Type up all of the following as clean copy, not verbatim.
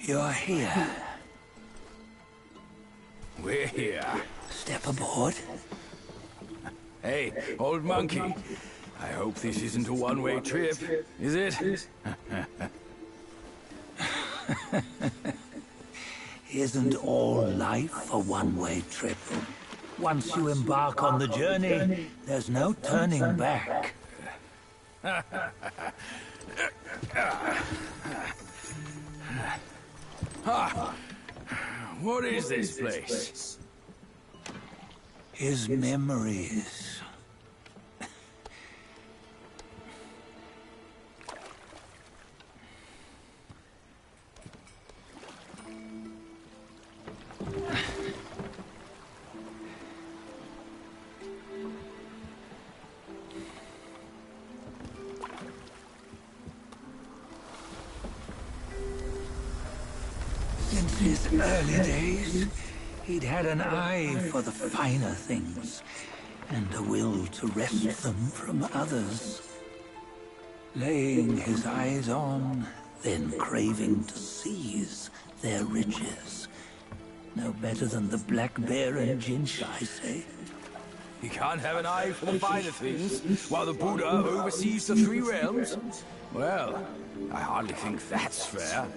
You're here. We're here. Step aboard. Hey, old monkey. I hope this isn't a one-way trip, is it? Isn't all life a one-way trip? Once you embark on the journey, there's no turning back. What is this place? His memories. Since his early days, he'd had an eye for the finer things, and a will to wrest them from others. Laying his eyes on, then craving to seize their riches. No better than the black bear and Jinch, I say. You can't have an eye for the finer things, while the Buddha oversees the three realms? Well, I hardly think that's fair.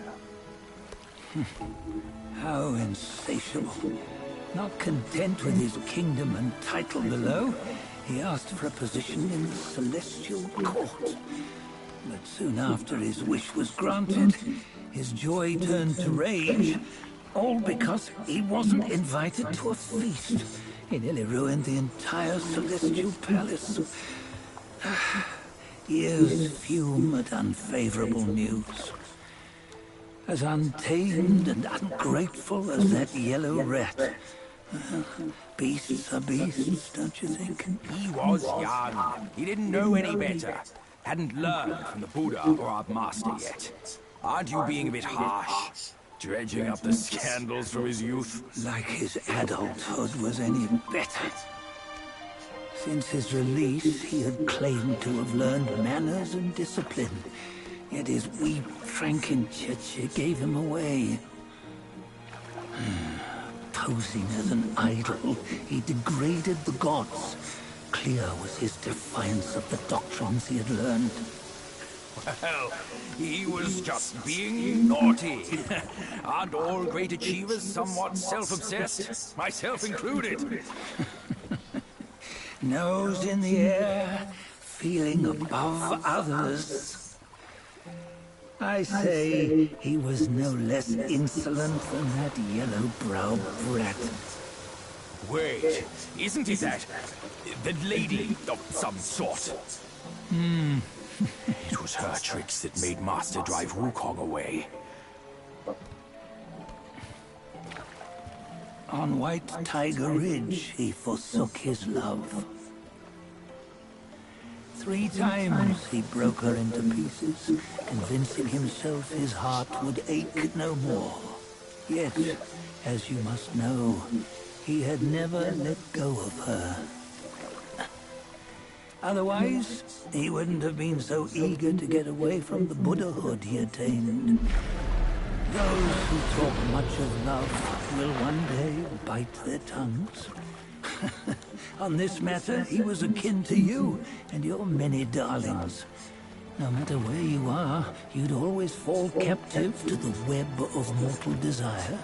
How insatiable. Not content with his kingdom and title below, he asked for a position in the celestial court. But soon after his wish was granted, his joy turned to rage, all because he wasn't invited to a feast. He nearly ruined the entire celestial palace. Ears fume at unfavorable news. As untamed and ungrateful as that yellow rat. Beasts are beasts, don't you think? He was young. He didn't know any better. Hadn't learned from the Buddha or our master yet. Aren't you being a bit harsh? Dredging up the scandals from his youth? Like his adulthood was any better. Since his release, he had claimed to have learned manners and discipline. Yet his weak Frankenchurch gave him away. Posing as an idol, he degraded the gods. Clear was his defiance of the doctrines he had learned. Well, he was just being naughty. Aren't all great achievers somewhat self-obsessed? Myself included. Nose in the air, feeling above others. I say he was no less insolent than that yellow-browed brat. Wait, isn't it that lady of some sort? It was her tricks that made Master drive Wukong away. On White Tiger Ridge, he forsook his love. 3 times he broke her into pieces, convincing himself his heart would ache no more. Yet, as you must know, he had never let go of her. Otherwise, he wouldn't have been so eager to get away from the Buddhahood he attained. Those who talk much of love will one day bite their tongues. On this matter, he was akin to you and your many darlings. No matter where you are, you'd always fall captive to the web of mortal desire.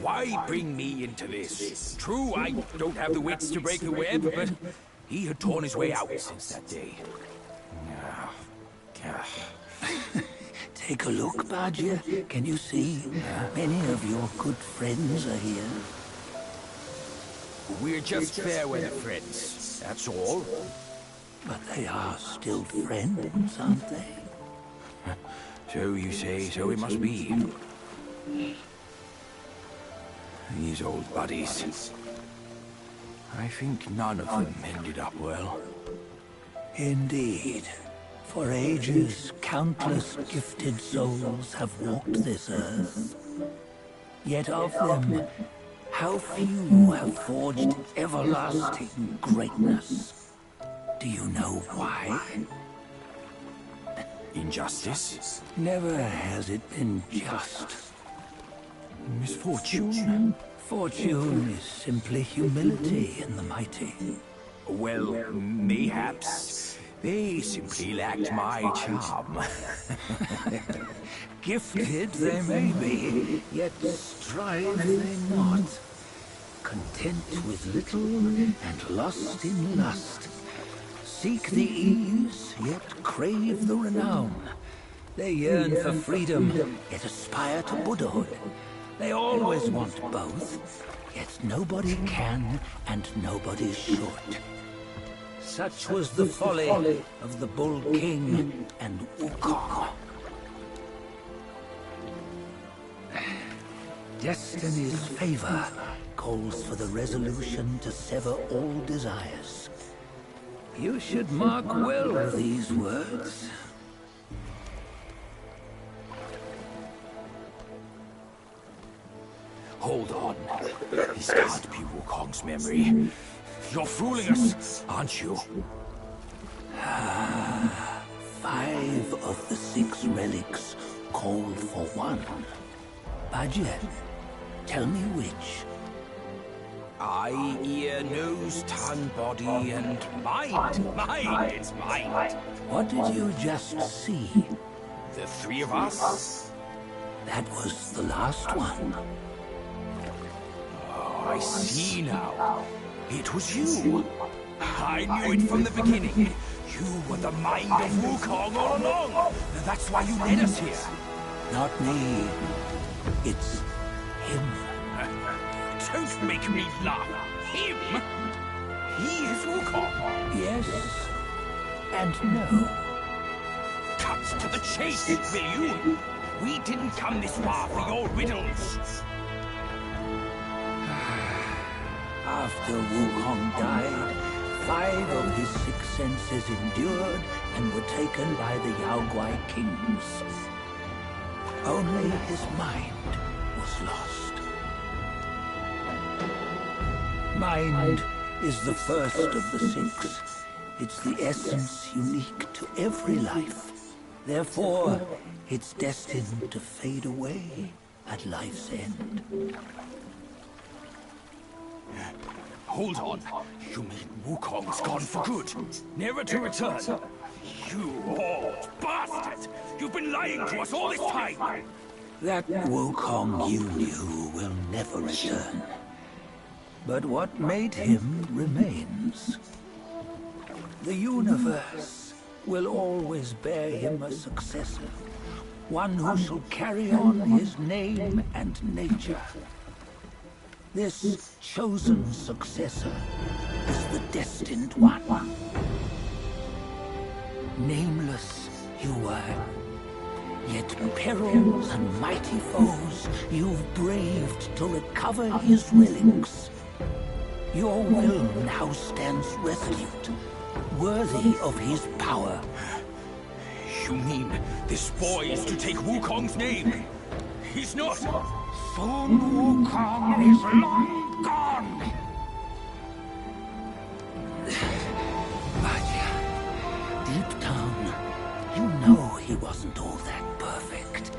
Why bring me into this? True, I don't have the wits to break the web, but he had torn his way out since that day. Take a look, Badger. Can you see? Many of your good friends are here. We're just fair weather friends, that's all. But they are still friends, aren't they? So you say, so it must be. These old buddies. I think none of them ended up well. Indeed. For ages, countless gifted souls have walked this earth. Yet of them, how few have forged everlasting greatness? Do you know why? Injustice? Never has it been just. Misfortune? Fortune is simply humility in the mighty. Well, mayhaps. They simply lacked my charm. Gifted they may be, yet strive they not. Content with little and lost in lust. Seek the ease, yet crave the renown. They yearn for freedom, yet aspire to Buddhahood. They always want both, yet nobody can and nobody should. Such was the folly of the Bull King and Wukong. Destiny's favor calls for the resolution to sever all desires. You should mark well these words. Hold on. This can't be Wukong's memory. You're fooling us, aren't you? 5 of the 6 relics called for one. Budget, tell me which. Eye, ear, nose, tongue, body, and mind. Mind, it's mind. What did you just see? The 3 of us? That was the last one. Oh, I see now. It was you. I knew it from the beginning. You were the mind of Wukong all along. That's why you led us here. Not me. It's him. Don't make me laugh. Him? He is Wukong. Yes and no. Cut to the chase, will you? We didn't come this far for your riddles. After Wukong died, 5 of his 6 senses endured and were taken by the Yaoguai kings. Only his mind was lost. Mind is the first of the 6. It's the essence unique to every life. Therefore, it's destined to fade away at life's end. Hold on. You mean Wukong's gone for good? Never to return? You old bastard! You've been lying to us all this time! That Wukong you knew will never return. But what made him remains. The universe will always bear him a successor. One who shall carry on his name and nature. This chosen successor is the destined one. Nameless you were, yet perils and mighty foes you've braved to recover his relics. Your will now stands resolute, worthy of his power. You mean this boy is to take Wukong's name? He's not! Sun Wukong is long gone! But deep down, you know he wasn't all that perfect.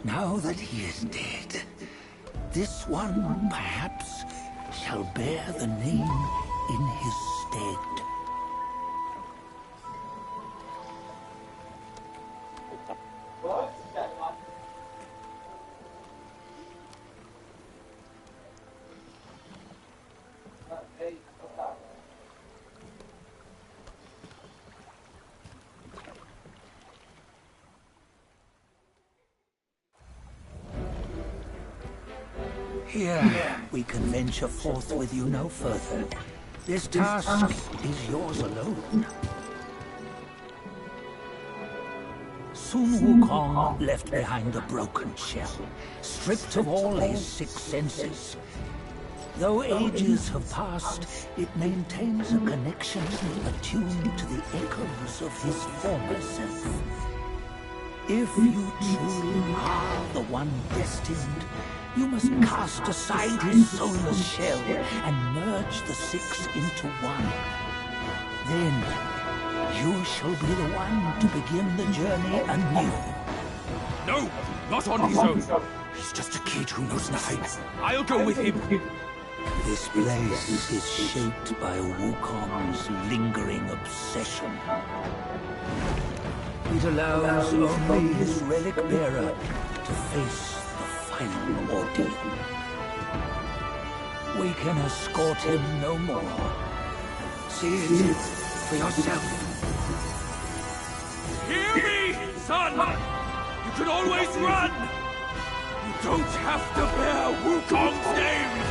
Now that he is dead, this one, perhaps, shall bear the name in his stead. Here, we can venture forth with you no further. This task is yours alone. Sun Wukong left behind a broken shell, stripped of all his 6 senses. Though ages have passed, it maintains a connection attuned to the echoes of his former self. If you truly are the one destined, you must cast aside his soulless shell and merge the 6 into one. Then You shall be the one to begin the journey anew. No, not on his own. He's just a kid who knows nothing. I'll go with him. This place is shaped by Wukong's lingering obsession. It allows only his relic bearer to face the final ordeal. We can escort him no more. See it for yourself. Hear me, son! You can always run! You don't have to bear Wukong's name!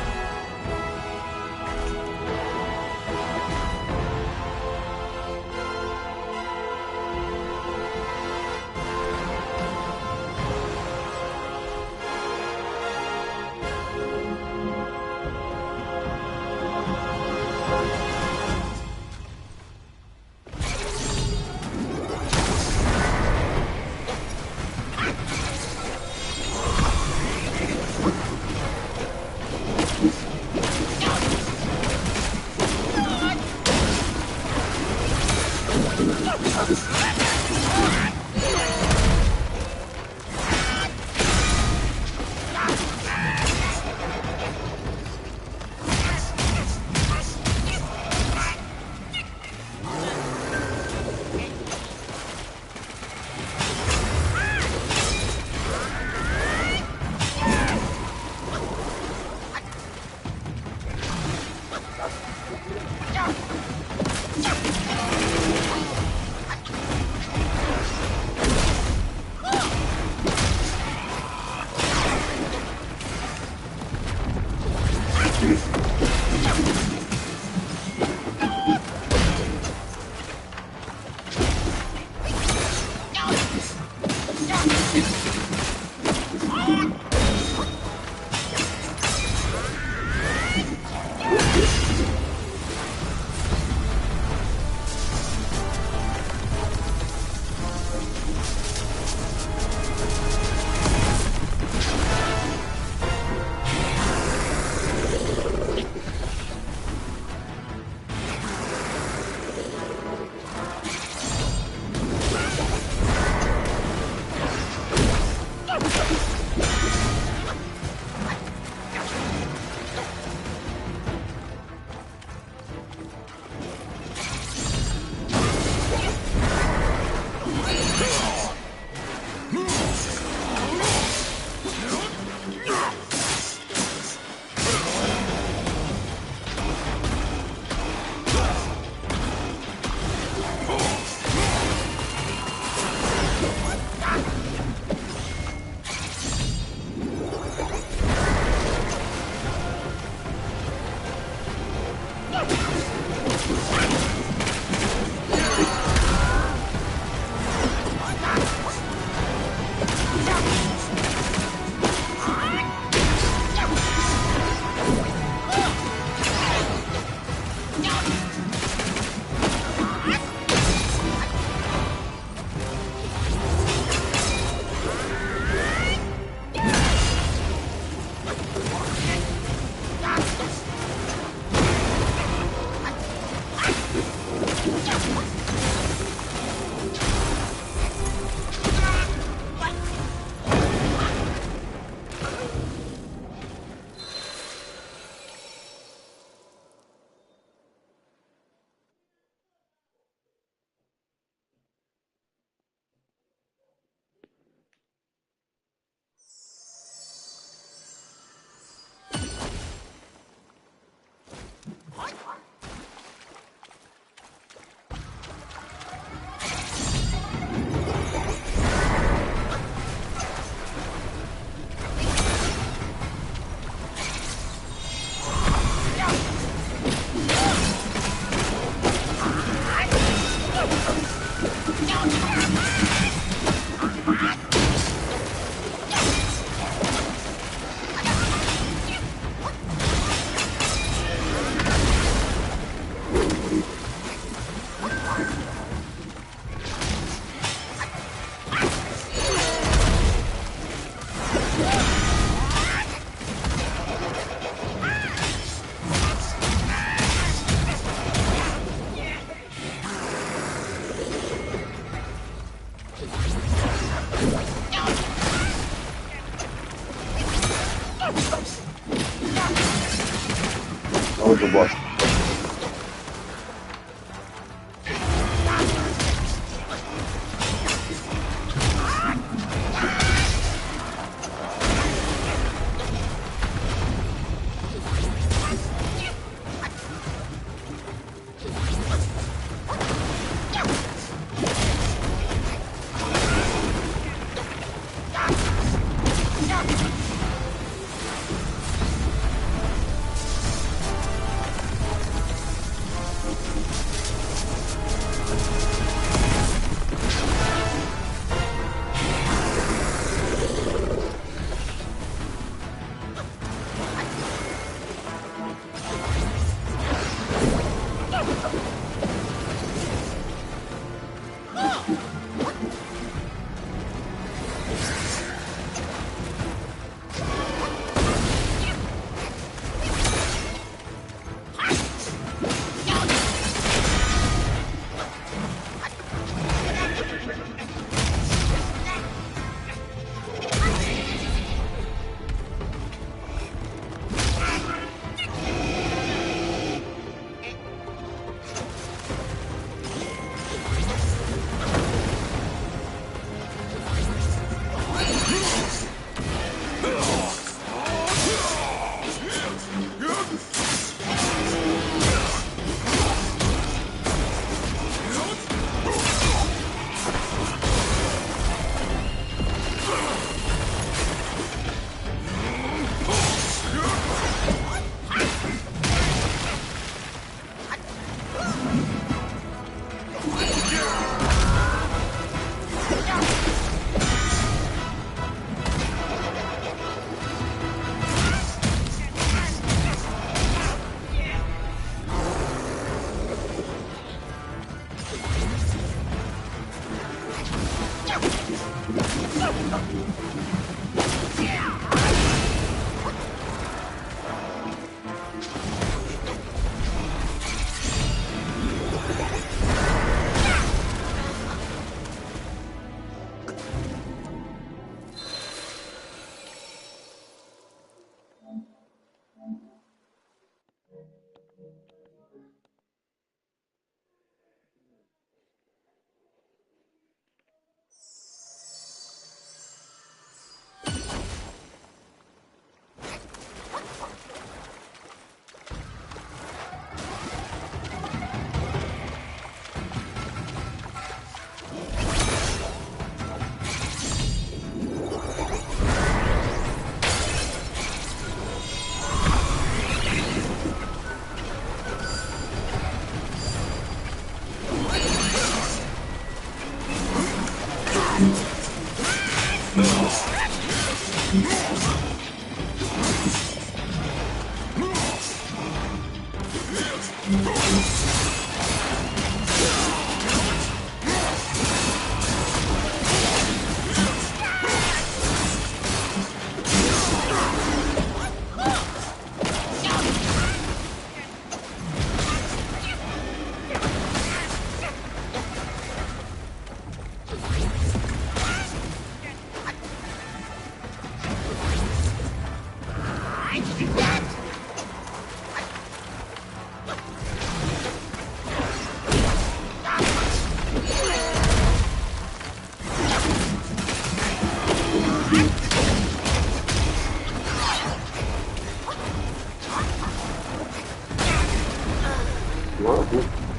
What?